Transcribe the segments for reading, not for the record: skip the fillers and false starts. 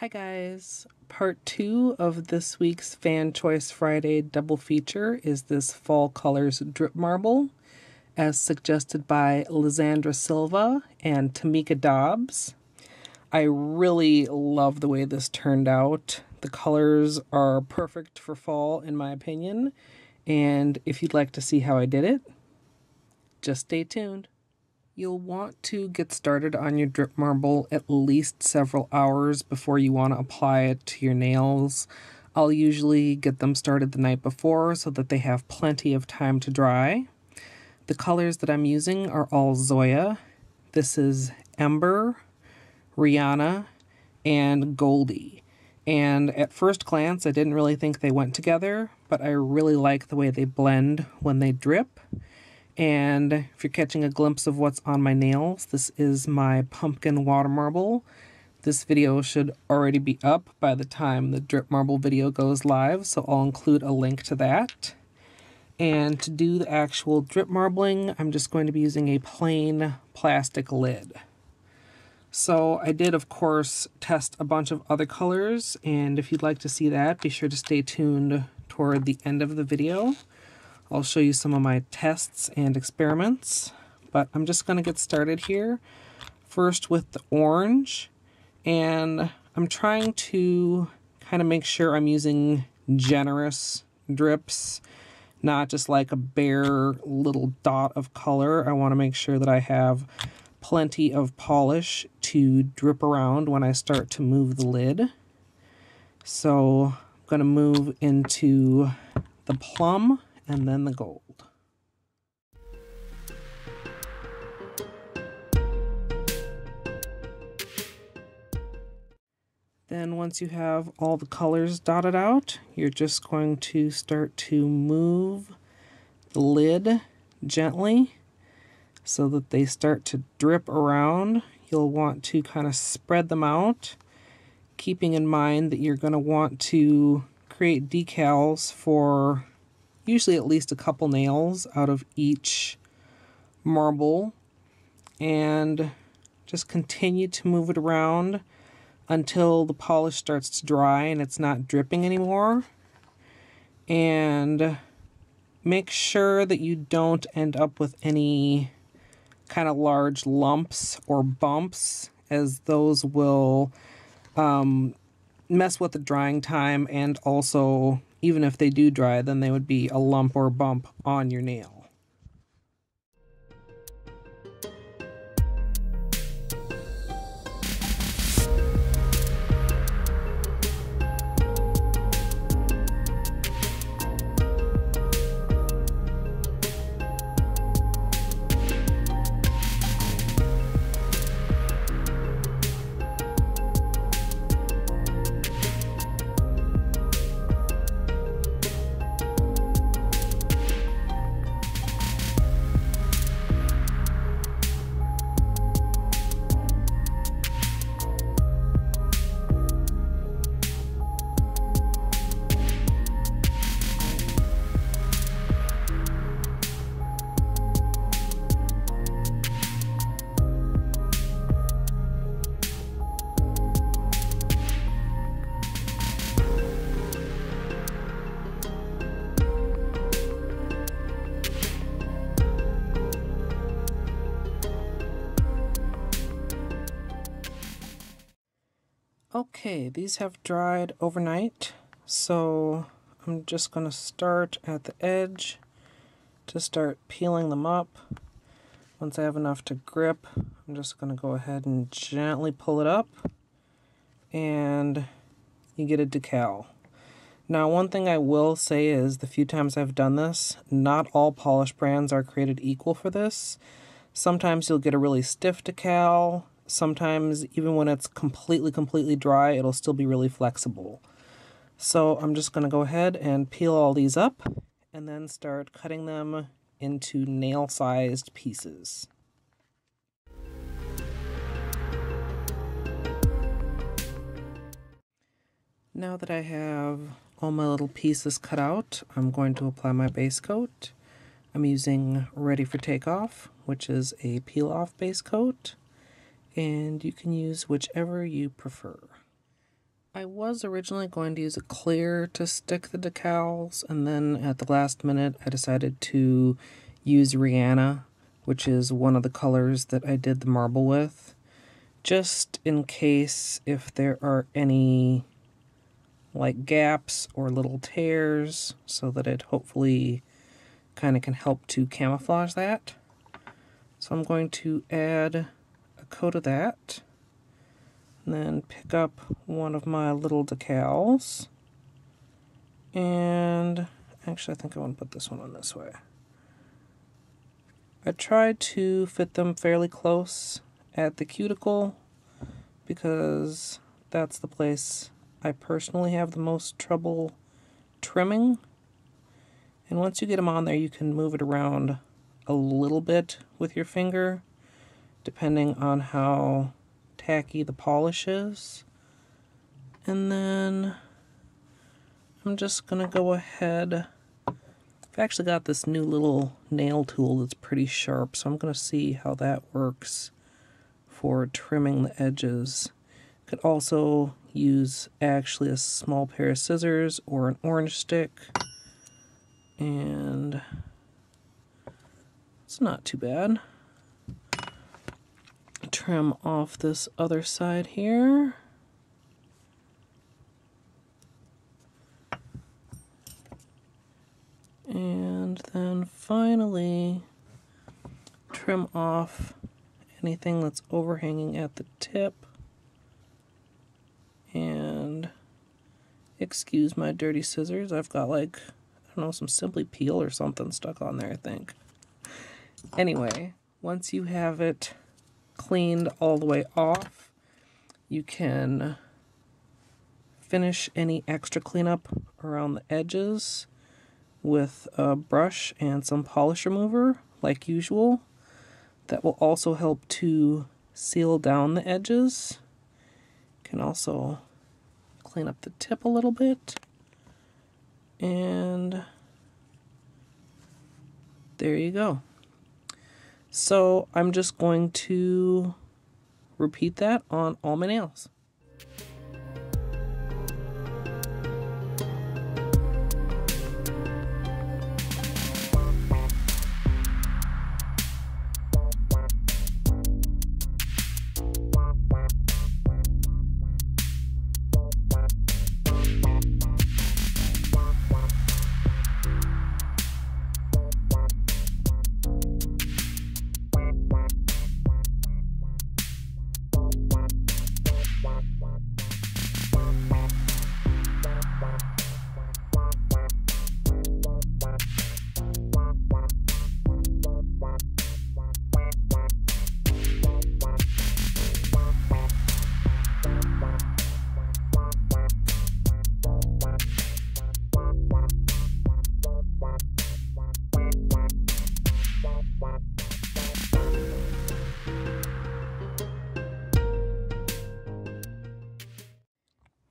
Hi guys! Part 2 of this week's Fan Choice Friday double feature is this Fall Colors Drip Marble, as suggested by Lizandra Silva and Tamika Dobbs. I really love the way this turned out. The colors are perfect for fall in my opinion, and if you'd like to see how I did it, just stay tuned. You'll want to get started on your drip marble at least several hours before you want to apply it to your nails. I'll usually get them started the night before so that they have plenty of time to dry. The colors that I'm using are all Zoya. This is Ember, Rihana, and Goldie. And at first glance, I didn't really think they went together, but I really like the way they blend when they drip. And if you're catching a glimpse of what's on my nails, this is my pumpkin water marble. This video should already be up by the time the drip marble video goes live, so I'll include a link to that. And to do the actual drip marbling, I'm just going to be using a plain plastic lid. So I did, of course, test a bunch of other colors, and if you'd like to see that, be sure to stay tuned toward the end of the video. I'll show you some of my tests and experiments, but I'm just going to get started here. First with the orange, and I'm trying to kind of make sure I'm using generous drips, not just like a bare little dot of color. I want to make sure that I have plenty of polish to drip around when I start to move the lid. So I'm going to move into the plum and then the gold. Then once you have all the colors dotted out, you're just going to start to move the lid gently so that they start to drip around. You'll want to kind of spread them out, keeping in mind that you're going to want to create decals for usually at least a couple nails out of each marble, and just continue to move it around until the polish starts to dry and it's not dripping anymore. And make sure that you don't end up with any kind of large lumps or bumps, as those will mess with the drying time, and also even if they do dry, then they would be a lump or bump on your nail. Okay, these have dried overnight, so I'm just going to start at the edge to start peeling them up. Once I have enough to grip, I'm just going to go ahead and gently pull it up, and you get a decal. Now, one thing I will say is the few times I've done this, not all polish brands are created equal for this. Sometimes you'll get a really stiff decal. Sometimes, even when it's completely dry, it'll still be really flexible. So I'm just going to go ahead and peel all these up and then start cutting them into nail-sized pieces. Now that I have all my little pieces cut out, I'm going to apply my base coat. I'm using Ready for Takeoff, which is a peel-off base coat, and you can use whichever you prefer. I was originally going to use a clear to stick the decals, and then at the last minute I decided to use Rihana, which is one of the colors that I did the marble with, just in case if there are any like gaps or little tears, so that it hopefully kind of can help to camouflage that. So I'm going to add a coat of that, and then pick up one of my little decals, and actually I think I want to put this one on this way. I tried to fit them fairly close at the cuticle because that's the place I personally have the most trouble trimming. And once you get them on there, you can move it around a little bit with your finger, depending on how tacky the polish is. And then I'm just gonna go ahead. I've actually got this new little nail tool that's pretty sharp, so I'm gonna see how that works for trimming the edges. Could also use actually a small pair of scissors or an orange stick, and it's not too bad. Trim off this other side here. And then finally trim off anything that's overhanging at the tip. And excuse my dirty scissors, I've got like, I don't know, some Simply Peel or something stuck on there, I think. Anyway, once you have it cleaned all the way off, you can finish any extra cleanup around the edges with a brush and some polish remover, like usual. That will also help to seal down the edges. Can also clean up the tip a little bit. And there you go. So I'm just going to repeat that on all my nails.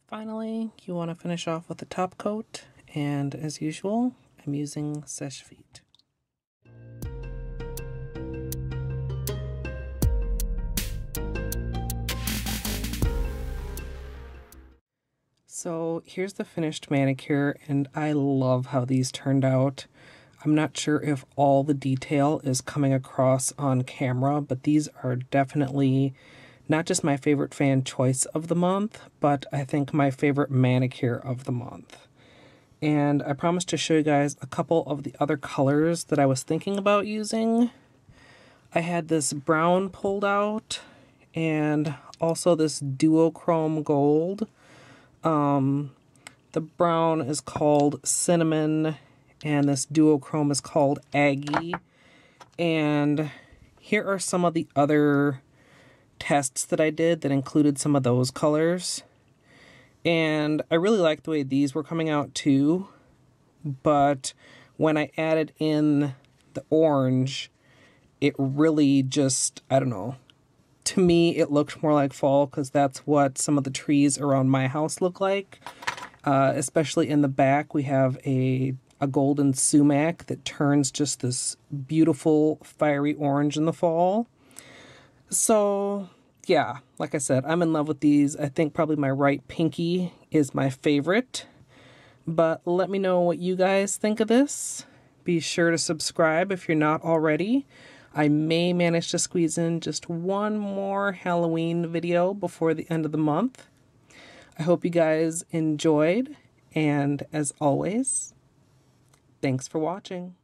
Finally, you want to finish off with the top coat, and as usual, I'm using Seche Vite. So here's the finished manicure, and I love how these turned out. I'm not sure if all the detail is coming across on camera, but these are definitely not just my favorite fan choice of the month, but I think my favorite manicure of the month. And I promised to show you guys a couple of the other colors that I was thinking about using. I had this brown pulled out, and also this duochrome gold. The brown is called Cinnamon, and this duochrome is called Aggie. And here are some of the other tests that I did that included some of those colors. And I really liked the way these were coming out too. But when I added in the orange, it really just, I don't know. To me, it looked more like fall because that's what some of the trees around my house look like. Especially in the back, we have a golden sumac that turns just this beautiful fiery orange in the fall. So yeah, like I said, I'm in love with these. I think probably my right pinky is my favorite. But let me know what you guys think of this. Be sure to subscribe if you're not already. I may manage to squeeze in just one more Halloween video before the end of the month. I hope you guys enjoyed, and as always, thanks for watching.